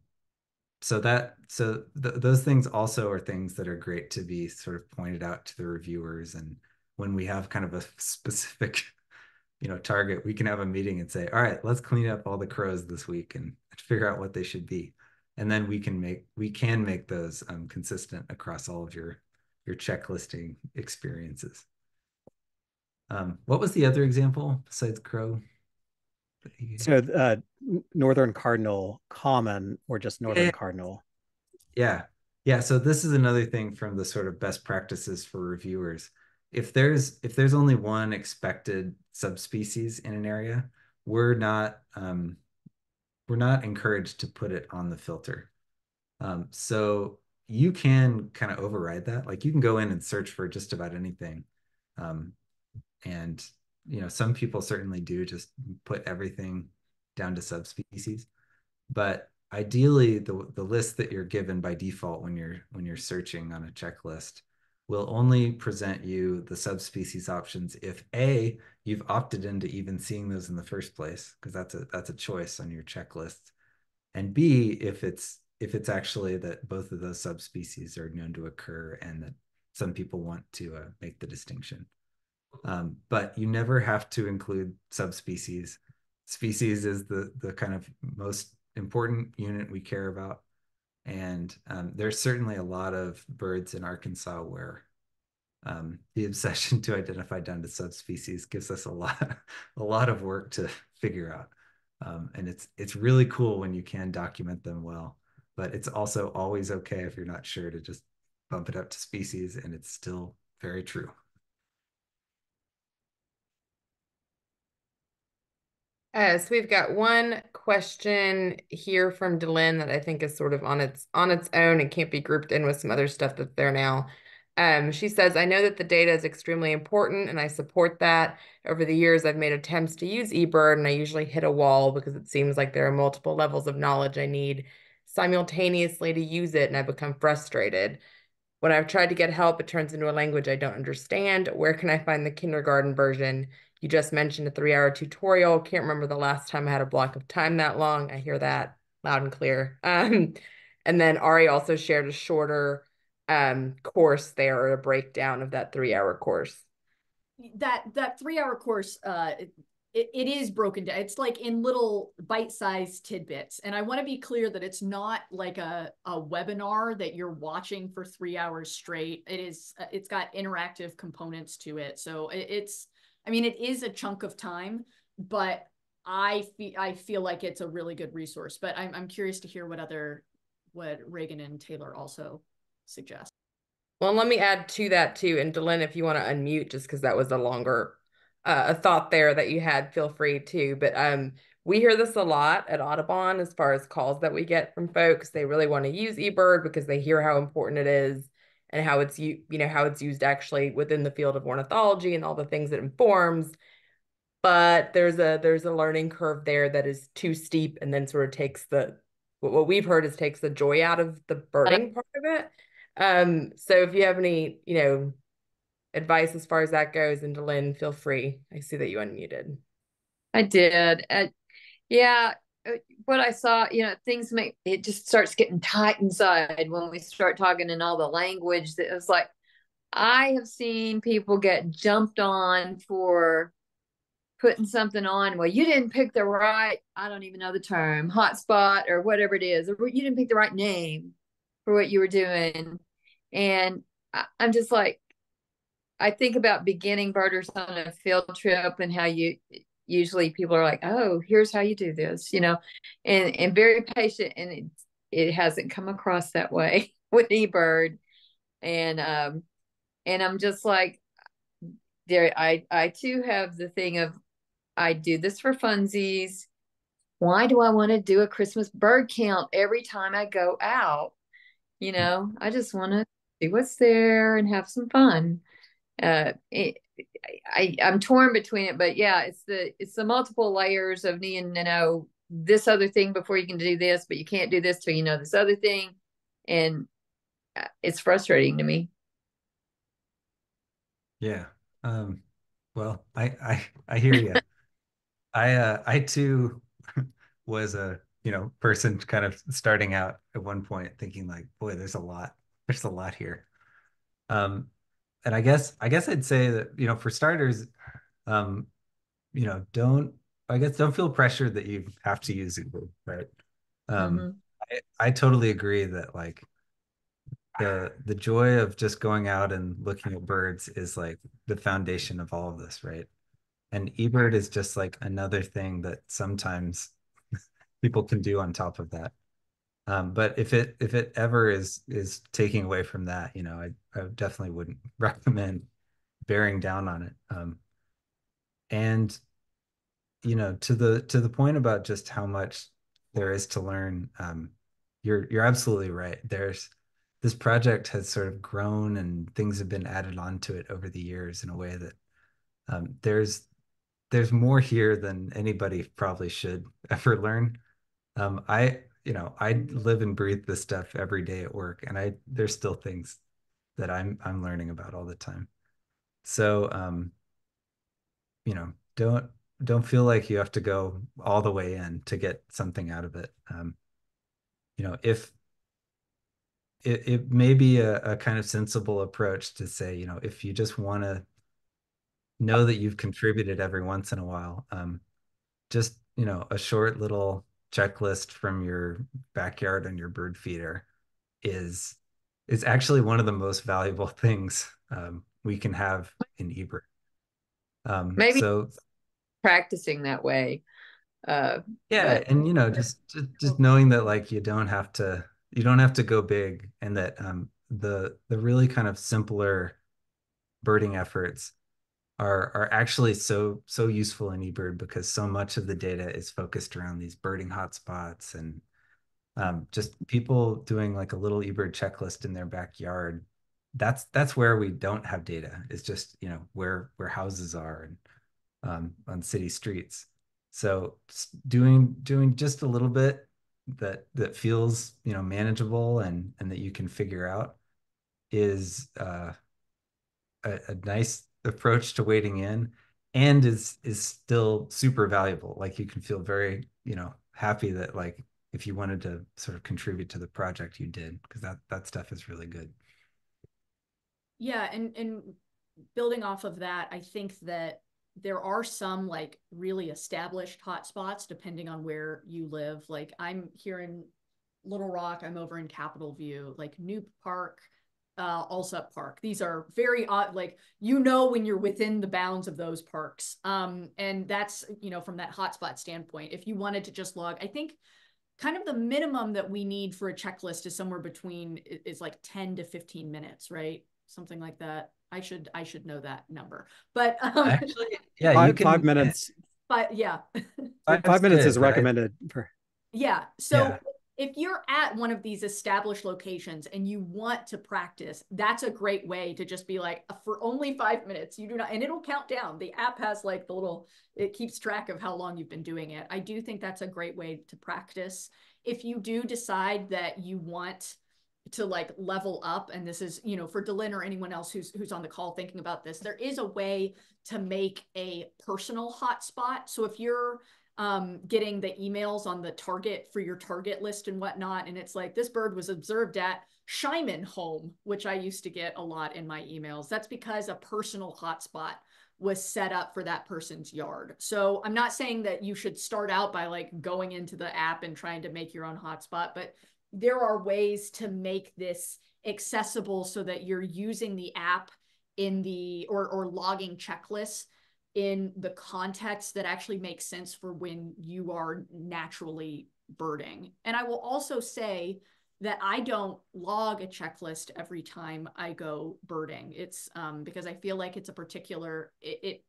Speaker 1: things also are things that are great to be sort of pointed out to the reviewers. And when we have kind of a specific target, we can have a meeting and say, all right, let's clean up all the crows this week and figure out what they should be. And then we can make those consistent across all of your checklisting experiences. What was the other example besides crow?
Speaker 4: So northern cardinal common or just northern
Speaker 1: Yeah.
Speaker 4: cardinal?
Speaker 1: Yeah. So this is another thing from the sort of best practices for reviewers. If there's only one expected subspecies in an area, we're not encouraged to put it on the filter. So you can kind of override that. Like you can go in and search for just about anything. And some people certainly do just put everything down to subspecies. But ideally, the list that you're given by default when you're searching on a checklist will only present you the subspecies options if A, you've opted into even seeing those in the first place, because that's a choice on your checklist, and B, if it's actually that both of those subspecies are known to occur and that some people want to make the distinction. But you never have to include subspecies. Species is the kind of most important unit we care about. And there's certainly a lot of birds in Arkansas where the obsession to identify down to subspecies gives us a lot of work to figure out. And it's really cool when you can document them well, but it's also always okay if you're not sure to just bump it up to species, and it's still very true.
Speaker 3: So we've got one question here from Dylan that I think is sort of on its own and can't be grouped in with some other stuff that's there now. She says, I know that the data is extremely important and I support that. Over the years, I've made attempts to use eBird and I usually hit a wall because it seems like there are multiple levels of knowledge I need simultaneously to use it, and I become frustrated. When I've tried to get help, it turns into a language I don't understand. Where can I find the kindergarten version? You just mentioned a 3-hour tutorial. Can't remember the last time I had a block of time that long. I hear that loud and clear. And then Ari also shared a shorter course there, or a breakdown of that 3-hour course.
Speaker 2: That 3-hour course, it is broken down. It's like in little bite-sized tidbits. And I want to be clear that it's not like a webinar that you're watching for 3 hours straight. It's got interactive components to it. So it is a chunk of time, but I feel like it's a really good resource. But I'm curious to hear what Reagan and Taylor also suggest.
Speaker 3: Well, let me add to that too. And Dylan, if you want to unmute, just because that was a longer a thought there that you had, feel free to. But we hear this a lot at Audubon as far as calls that we get from folks. They really want to use eBird because they hear how important it is and how it's how it's used actually within the field of ornithology and all the things it informs. But there's a learning curve there that is too steep, and then sort of takes what we've heard is takes the joy out of the birding part of it. So if you have any, advice as far as that goes, and Dylan, feel free. I see that you unmuted.
Speaker 6: I did. Yeah, what I saw, things it just starts getting tight inside when we start talking in all the language. That it's like, I have seen people get jumped on for putting something on. Well, you didn't pick the right, I don't even know the term, hotspot or whatever it is, or you didn't pick the right name for what you were doing. And I'm just like, I think about beginning birders on a field trip and how usually people are like, oh, here's how you do this, and very patient. And it hasn't come across that way with eBird. And I'm just like, I too have the thing of, I do this for funsies. Why do I want to do a Christmas bird count every time I go out? I just want to see what's there and have some fun. I'm torn between it, but yeah, it's the multiple layers of needing to know this other thing before you can do this, but you can't do this till you know this other thing, and it's frustrating to me.
Speaker 1: Yeah. Well, I hear you. I too was a person kind of starting out at one point thinking like, boy, there's a lot here. And I guess I'd say that, for starters, don't, I guess, don't feel pressured that you have to use eBird, right?
Speaker 6: Mhm.
Speaker 1: I totally agree that like the joy of just going out and looking at birds is like the foundation of all of this, right? And eBird is just like another thing that sometimes people can do on top of that. But if it ever is taking away from that, I definitely wouldn't recommend bearing down on it. And to the point about just how much there is to learn, you're absolutely right. This project has sort of grown and things have been added onto it over the years in a way that there's more here than anybody probably should ever learn. I live and breathe this stuff every day at work, and there's still things that I'm learning about all the time. So, you know, don't don't feel like you have to go all the way in to get something out of it. If it may be a kind of sensible approach to say, if you just want to know that you've contributed every once in a while, just, a short little checklist from your backyard on your bird feeder is is actually one of the most valuable things we can have in eBird.
Speaker 6: Maybe
Speaker 1: So
Speaker 6: practicing that way.
Speaker 1: yeah,
Speaker 6: But
Speaker 1: and just knowing that like you don't have to go big, and that the really kind of simpler birding efforts are actually so useful in eBird because so much of the data is focused around these birding hotspots and just people doing like a little eBird checklist in their backyard. That's where we don't have data. It's just where houses are and on city streets. So doing just a little bit that feels manageable and that you can figure out is a nice approach to wading in, and is still super valuable. Like you can feel very happy that like if you wanted to sort of contribute to the project you did, because that stuff is really good.
Speaker 2: Yeah, and building off of that, I think that there are some like really established hotspots depending on where you live. Like I'm here in Little Rock, I'm over in Capitol View, like New Park, Alsop Park. These are very odd, like when you're within the bounds of those parks. And that's from that hotspot standpoint. If you wanted to just log, I think kind of the minimum that we need for a checklist is somewhere between is like 10 to 15 minutes, right? Something like that. I should know that number. But
Speaker 1: Actually, yeah, you
Speaker 4: Five
Speaker 1: can.
Speaker 4: 5 minutes.
Speaker 2: but yeah.
Speaker 4: 5 minutes
Speaker 1: Good,
Speaker 4: is
Speaker 1: but
Speaker 4: recommended for.
Speaker 2: Yeah. So
Speaker 1: yeah,
Speaker 2: if you're at one of these established locations and you want to practice, that's a great way to just be like, for only 5 minutes, you do not, and it'll count down. The app has like it keeps track of how long you've been doing it. I do think that's a great way to practice. If you do decide that you want to like level up, and this is, for Dylan or anyone else who's on the call thinking about this, there is a way to make a personal hotspot. So if you're getting the emails on the target for your target list and whatnot, and it's like, this bird was observed at Shyman Home, which I used to get a lot in my emails. That's because a personal hotspot was set up for that person's yard. So I'm not saying that you should start out by like going into the app and trying to make your own hotspot, but there are ways to make this accessible so that you're using the app in the or logging checklists in the context that actually makes sense for when you are naturally birding. And I will also say that I don't log a checklist every time I go birding. It's because I feel like it's it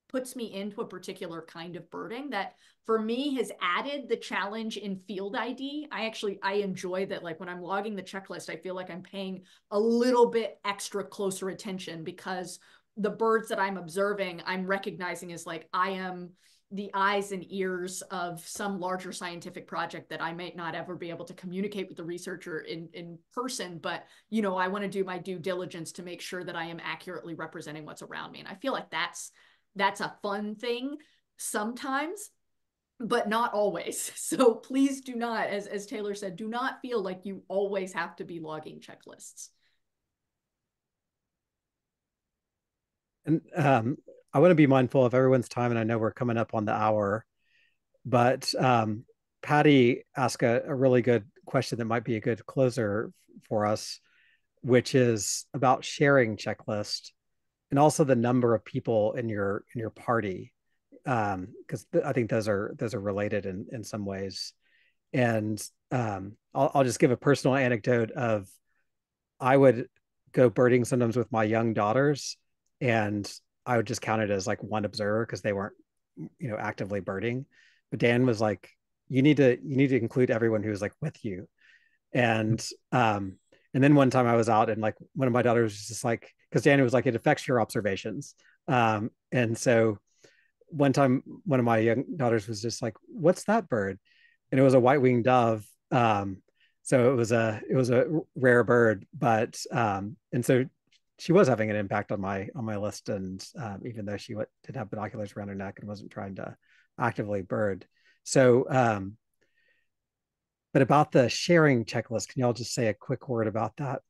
Speaker 2: puts me into a particular kind of birding that for me has added the challenge in field ID. I enjoy that. Like when I'm logging the checklist, I feel like I'm paying a little bit extra closer attention because the birds that I'm observing, I'm recognizing as like, I am the eyes and ears of some larger scientific project that I might not ever be able to communicate with the researcher in person, but I want to do my due diligence to make sure that I am accurately representing what's around me. And I feel like that's a fun thing sometimes, but not always. So please do not, as Taylor said, do not feel like you always have to be logging checklists.
Speaker 4: And I want to be mindful of everyone's time, and I know we're coming up on the hour, but Patty asked a really good question that might be a good closer for us, which is about sharing checklist and also the number of people in your party, because I think those are related in some ways. And I'll just give a personal anecdote of I would go birding sometimes with my young daughters, and I would just count it as like one observer because they weren't, actively birding. But Dan was like, you need to include everyone who was like with you. And and then one time I was out and like one of my daughters was just like, because Dan was like, it affects your observations. And so one time one of my young daughters was just like, what's that bird? And it was a white-winged dove. So it was a rare bird, but and so she was having an impact on my list. And even though she did have binoculars around her neck and wasn't trying to actively bird. So but about the sharing checklist, can y'all just say a quick word about that?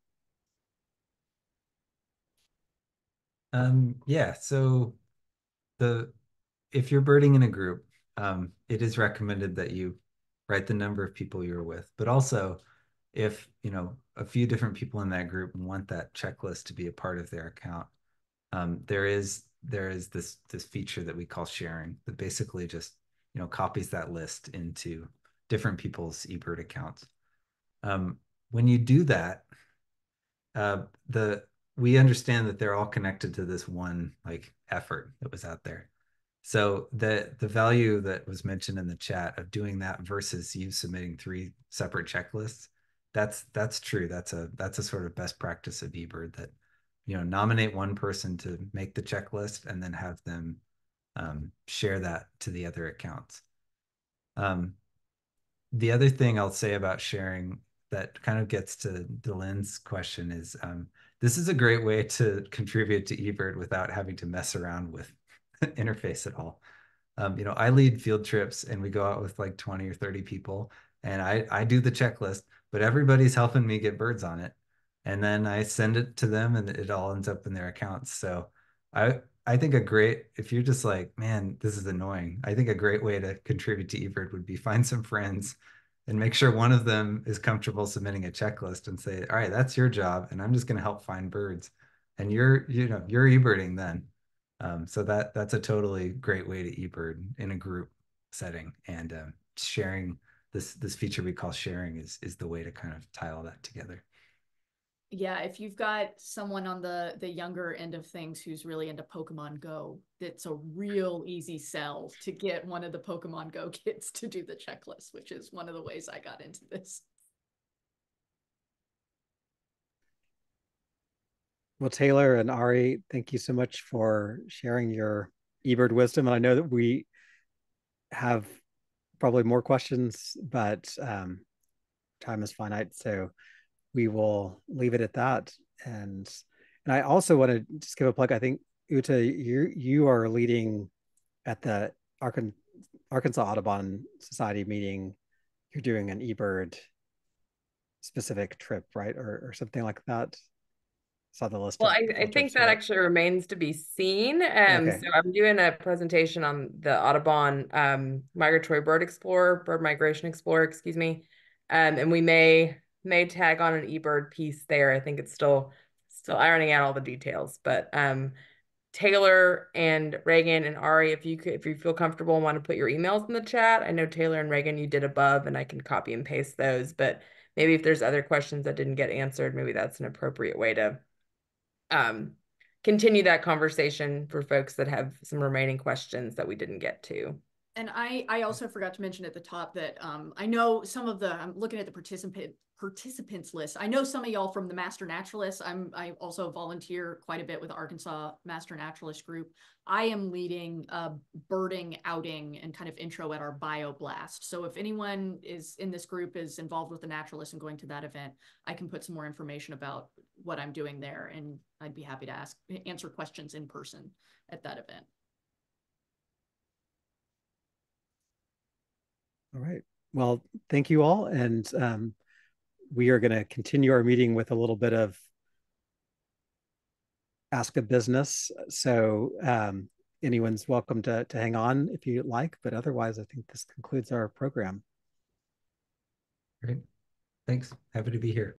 Speaker 1: Yeah, so the if you're birding in a group, it is recommended that you write the number of people you're with, but also if a few different people in that group want that checklist to be a part of their account, there is this feature that we call sharing that basically just copies that list into different people's eBird accounts. When you do that, the we understand that they're all connected to this one like effort that was out there. So the value that was mentioned in the chat of doing that versus you submitting 3 separate checklists, that's true. That's a sort of best practice of eBird that nominate one person to make the checklist and then have them share that to the other accounts. The other thing I'll say about sharing that kind of gets to Delenn's question is this is a great way to contribute to eBird without having to mess around with interface at all. I lead field trips and we go out with like 20 or 30 people and I do the checklist, but everybody's helping me get birds on it. And then I send it to them and it all ends up in their accounts. So I think if you're just like, man, this is annoying, I think a great way to contribute to eBird would be find some friends and make sure one of them is comfortable submitting a checklist and say, all right, that's your job. And I'm just going to help find birds. And you're eBirding then. So that's a totally great way to eBird in a group setting, and sharing this feature we call sharing is the way to kind of tie all that together.
Speaker 2: Yeah, if you've got someone on the younger end of things who's really into Pokemon Go, it's a real easy sell to get one of the Pokemon Go kids to do the checklist, which is one of the ways I got into this.
Speaker 4: Well, Taylor and Ari, thank you so much for sharing your eBird wisdom. And I know that we have probably more questions, but time is finite, so we will leave it at that. And I also want to just give a plug. I think Uta, you are leading at the Arkansas Audubon Society meeting. You're doing an eBird specific trip, right, or something like that. Saw the list
Speaker 3: Well,
Speaker 4: of
Speaker 3: I
Speaker 4: field
Speaker 3: think
Speaker 4: trips for
Speaker 3: that
Speaker 4: that.
Speaker 3: actually remains to be seen.
Speaker 4: Okay.
Speaker 3: So I'm doing a presentation on the Audubon Migratory Bird Explorer, Bird Migration Explorer, excuse me. And we may tag on an eBird piece there. I think it's still ironing out all the details. But Taylor and Reagan and Ari, if you feel comfortable and want to put your emails in the chat. I know Taylor and Reagan you did above, and I can copy and paste those. But maybe if there's other questions that didn't get answered, maybe that's an appropriate way to continue that conversation for folks that have some remaining questions that we didn't get to.
Speaker 2: And I also forgot to mention at the top that I know some of I'm looking at the participants list. I know some of y'all from the Master Naturalists. I also volunteer quite a bit with the Arkansas Master Naturalist group. I am leading a birding outing and kind of intro at our BioBlast. So if anyone is in this group is involved with the naturalists and going to that event, I can put some more information about what I'm doing there, and I'd be happy to answer questions in person at that event.
Speaker 4: All right. Well, thank you all. And we are going to continue our meeting with a little bit of Ask a Business. So anyone's welcome to hang on if you like, but otherwise, I think this concludes our program.
Speaker 1: Great. Thanks. Happy to be here.